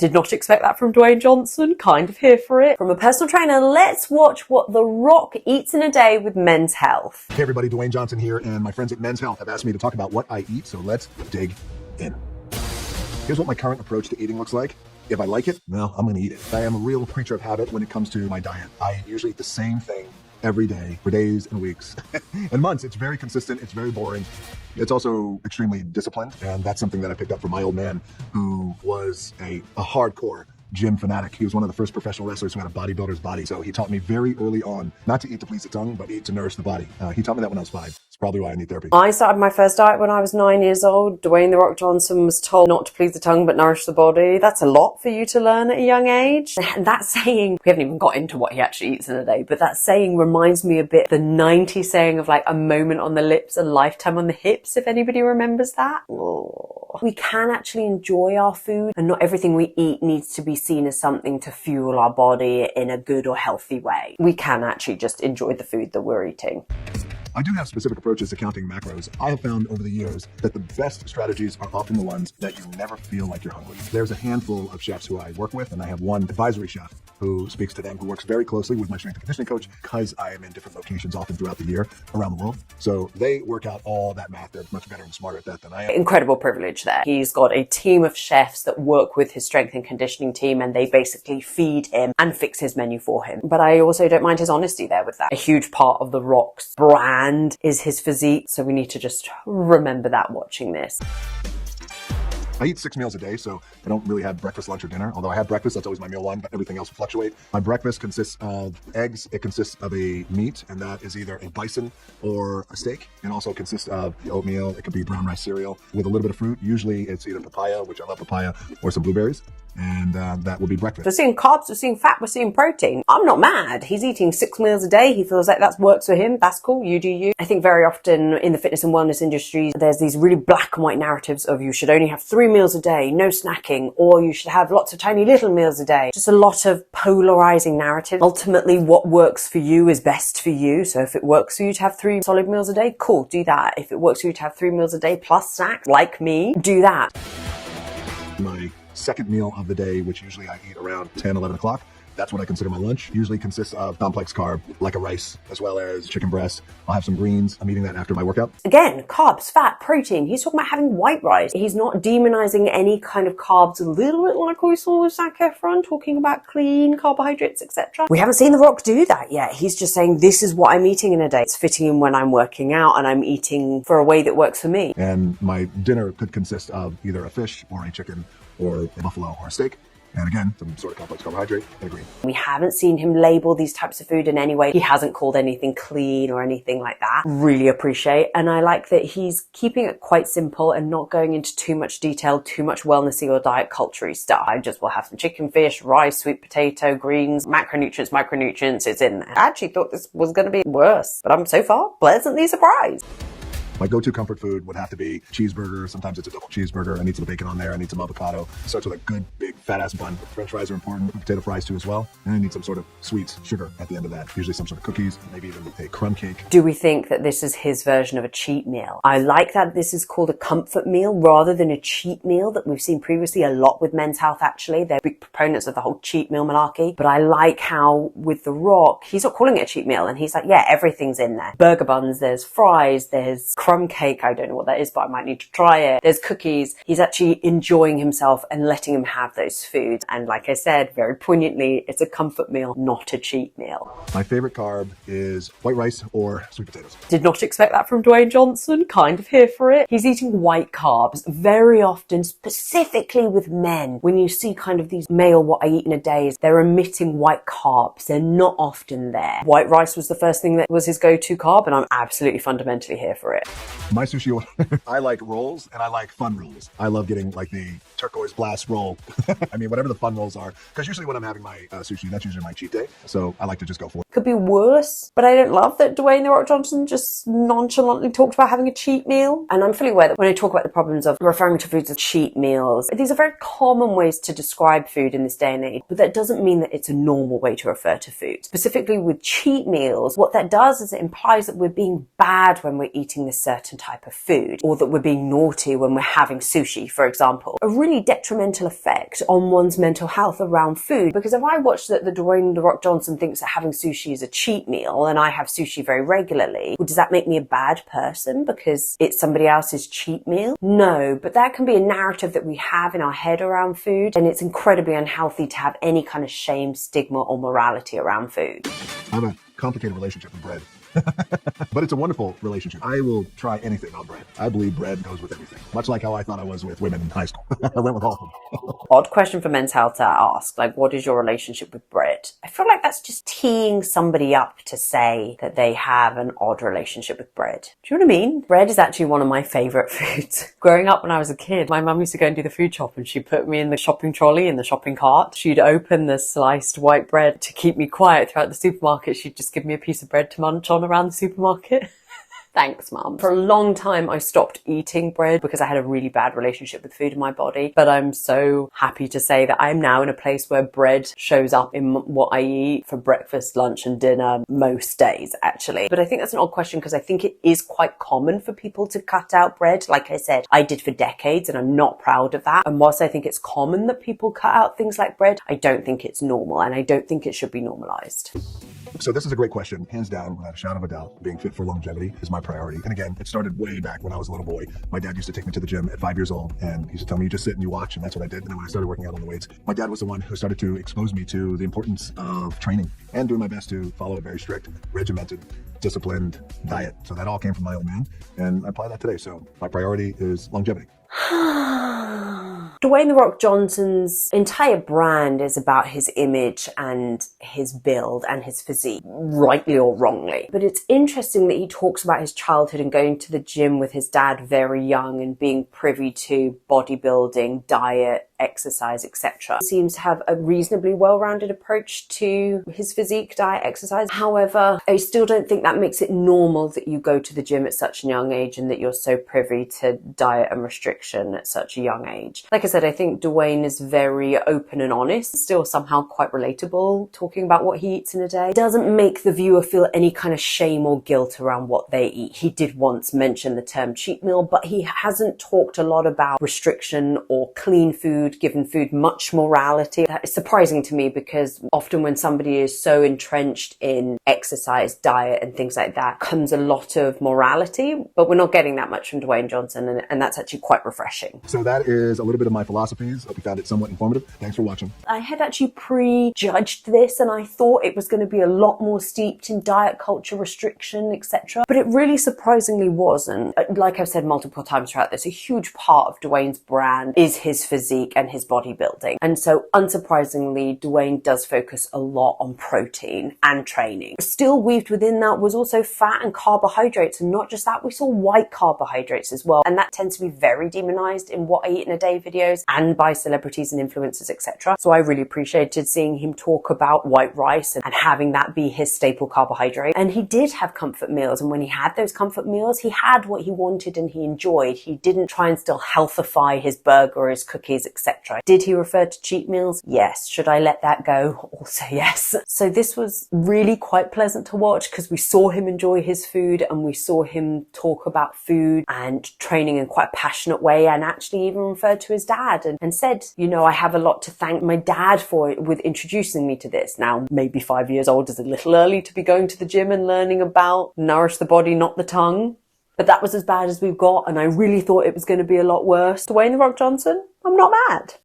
Did not expect that from Dwayne Johnson, kind of here for it. From a personal trainer, let's watch what The Rock eats in a day with Men's Health. Hey everybody, Dwayne Johnson here, and my friends at Men's Health have asked me to talk about what I eat, so let's dig in. Here's what my current approach to eating looks like. If I like it, well, I'm gonna eat it. I am a real creature of habit when it comes to my diet. I usually eat the same thing every day for days and weeks and months. It's very consistent. It's very boring. It's also extremely disciplined. And that's something that I picked up from my old man, who was a hardcore gym fanatic. He was one of the first professional wrestlers who had a bodybuilder's body. So he taught me very early on not to eat to please the tongue, but eat to nourish the body. He taught me that when I was 5. It's probably why I need therapy. I started my first diet when I was 9 years old. Dwayne "The Rock" Johnson was told not to please the tongue, but nourish the body. That's a lot for you to learn at a young age. And that saying, we haven't even got into what he actually eats in a day, but that saying reminds me a bit the 90s saying of like a moment on the lips, a lifetime on the hips, if anybody remembers that. Oh. We can actually enjoy our food, and not everything we eat needs to be seen as something to fuel our body in a good or healthy way. We can actually just enjoy the food that we're eating. I do have specific approaches to counting macros. I have found over the years that the best strategies are often the ones that you never feel like you're hungry. There's a handful of chefs who I work with, and I have one advisory chef who speaks to them, who works very closely with my strength and conditioning coach, because I am in different locations often throughout the year around the world. So they work out all that math. They're much better and smarter at that than I am. Incredible privilege there. He's got a team of chefs that work with his strength and conditioning team, and they basically feed him and fix his menu for him. But I also don't mind his honesty there with that. A huge part of The Rock's brand is his physique, so we need to just remember that watching this. I eat 6 meals a day, so I don't really have breakfast, lunch, or dinner. Although I have breakfast, that's always my meal one, but everything else will fluctuate. My breakfast consists of eggs. It consists of a meat, and that is either a bison or a steak. It also consists of oatmeal. It could be brown rice cereal with a little bit of fruit. Usually it's either papaya, which I love papaya, or some blueberries. And that will be breakfast. We're seeing carbs, we're seeing fat, we're seeing protein. I'm not mad. He's eating 6 meals a day. He feels like that works for him. That's cool. You do you. I think very often in the fitness and wellness industry, there's these really black and white narratives of you should only have 3 meals a day, no snacking, or you should have lots of tiny little meals a day. Just a lot of polarizing narratives. Ultimately, what works for you is best for you. So if it works for you to have 3 solid meals a day, cool, do that. If it works for you to have 3 meals a day plus snacks, like me, do that. My second meal of the day, which usually I eat around 10, 11 o'clock. That's what I consider my lunch. Usually consists of complex carb, like a rice, as well as chicken breast. I'll have some greens. I'm eating that after my workout. Again, carbs, fat, protein. He's talking about having white rice. He's not demonizing any kind of carbs, a little bit like we saw with Zac Efron, talking about clean carbohydrates, etc. We haven't seen The Rock do that yet. He's just saying, this is what I'm eating in a day. It's fitting in when I'm working out, and I'm eating for a way that works for me. And my dinner could consist of either a fish or a chicken or a buffalo or a steak. And again, some sort of complex carbohydrate and a green. We haven't seen him label these types of food in any way. He hasn't called anything clean or anything like that. Really appreciate. And I like that he's keeping it quite simple and not going into too much detail, too much wellnessy or diet culture-y stuff. I just will have some chicken, fish, rice, sweet potato, greens, macronutrients, micronutrients. It's in there. I actually thought this was going to be worse, but I'm so far pleasantly surprised. My go-to comfort food would have to be cheeseburger. Sometimes it's a double cheeseburger. I need some bacon on there. I need some avocado. It starts with a good, big, fat-ass bun. French fries are important. Potato fries too as well. And I need some sort of sweet sugar at the end of that. Usually some sort of cookies, maybe even a crumb cake. Do we think that this is his version of a cheat meal? I like that this is called a comfort meal rather than a cheat meal that we've seen previously a lot with Men's Health, actually. They're big proponents of the whole cheat meal malarkey. But I like how with The Rock, he's not calling it a cheat meal. And he's like, yeah, everything's in there. Burger buns, there's fries, there's crumb cake. I don't know what that is, but I might need to try it. There's cookies. He's actually enjoying himself and letting him have those foods. And like I said, very poignantly, it's a comfort meal, not a cheat meal. My favorite carb is white rice or sweet potatoes. Did not expect that from Dwayne Johnson, kind of here for it. He's eating white carbs very often, specifically with men. When you see kind of these male what I eat in a day, is they're omitting white carbs. They're not often there. White rice was the first thing that was his go-to carb, and I'm absolutely fundamentally here for it. My sushi order, I like rolls and I like fun rolls. I love getting like the turquoise blast roll. I mean, whatever the fun rolls are, because usually when I'm having my sushi, that's usually my cheat day. So I like to just go for it. Could be worse, but I don't love that Dwayne "The Rock" Johnson just nonchalantly talked about having a cheat meal. And I'm fully aware that when I talk about the problems of referring to foods as cheat meals, these are very common ways to describe food in this day and age, but that doesn't mean that it's a normal way to refer to food. Specifically with cheat meals, what that does is it implies that we're being bad when we're eating this certain type of food, or that we're being naughty when we're having sushi, for example, a really detrimental effect on one's mental health around food. Because if I watch that the Dwayne "The Rock" Johnson thinks that having sushi is a cheat meal, and I have sushi very regularly, well, does that make me a bad person because it's somebody else's cheat meal? No, but that can be a narrative that we have in our head around food, and it's incredibly unhealthy to have any kind of shame, stigma, or morality around food. I have a complicated relationship with bread. But it's a wonderful relationship. I will try anything on bread. I believe bread goes with everything. Much like how I thought I was with women in high school. I went with all of them. Odd question for Men's Health to ask, like, what is your relationship with bread? I feel like that's just teeing somebody up to say that they have an odd relationship with bread. Do you know what I mean? Bread is actually one of my favourite foods. Growing up when I was a kid, my mum used to go and do the food shop, and she'd put me in the shopping trolley, in the shopping cart. She'd open the sliced white bread to keep me quiet throughout the supermarket. She'd just give me a piece of bread to munch on around the supermarket. Thanks, Mum. For a long time, I stopped eating bread because I had a really bad relationship with food in my body. But I'm so happy to say that I'm now in a place where bread shows up in what I eat for breakfast, lunch, and dinner most days, actually. But I think that's an odd question because I think it is quite common for people to cut out bread. Like I said, I did for decades, and I'm not proud of that. And whilst I think it's common that people cut out things like bread, I don't think it's normal, and I don't think it should be normalized. So this is a great question. Hands down, without a shadow of a doubt, being fit for longevity is my priority. And again, it started way back when I was a little boy. My dad used to take me to the gym at 5 years old, and he used to tell me, you just sit and you watch, and that's what I did. And then when I started working out on the weights, my dad was the one who started to expose me to the importance of training and doing my best to follow a very strict, regimented, disciplined diet. So that all came from my old man, and I apply that today. So my priority is longevity. Dwayne "The Rock" Johnson's entire brand is about his image and his build and his physique, rightly or wrongly. But it's interesting that he talks about his childhood and going to the gym with his dad very young and being privy to bodybuilding, diet, exercise, etc. He seems to have a reasonably well-rounded approach to his physique, diet, exercise. However, I still don't think that makes it normal that you go to the gym at such a young age and that you're so privy to diet and restriction at such a young age. Like I said, I think Dwayne is very open and honest, still somehow quite relatable, talking about what he eats in a day. It doesn't make the viewer feel any kind of shame or guilt around what they eat. He did once mention the term cheat meal, but he hasn't talked a lot about restriction or clean food, given food much morality. That is surprising to me because often when somebody is so entrenched in exercise, diet and things like that, comes a lot of morality, but we're not getting that much from Dwayne Johnson, and that's actually quite refreshing. So that is a little bit of my philosophies. Hope you found it somewhat informative. Thanks for watching. I had actually prejudged this, and I thought it was going to be a lot more steeped in diet culture, restriction, etc. But it really surprisingly wasn't. Like I've said multiple times throughout this, a huge part of Dwayne's brand is his physique and his bodybuilding. And so unsurprisingly, Dwayne does focus a lot on protein and training. Still weaved within that was also fat and carbohydrates, and not just that, we saw white carbohydrates as well. And that tends to be very demonized in What I Eat in a Day videos and by celebrities and influencers, etc. So I really appreciated seeing him talk about white rice and having that be his staple carbohydrate. And he did have comfort meals, and when he had those comfort meals, he had what he wanted and he enjoyed. He didn't try and still healthify his burger or his cookies, etc. Did he refer to cheat meals? Yes. Should I let that go? Also yes. So this was really quite pleasant to watch because we saw him enjoy his food and we saw him talk about food and training in quite a passionate way, and actually even referred to his dad and said, you know, I have a lot to thank my dad for with introducing me to this. Now, maybe 5 years old is a little early to be going to the gym and learning about nourish the body, not the tongue. But that was as bad as we've got, and I really thought it was going to be a lot worse. Dwayne "The Rock" Johnson, I'm not mad.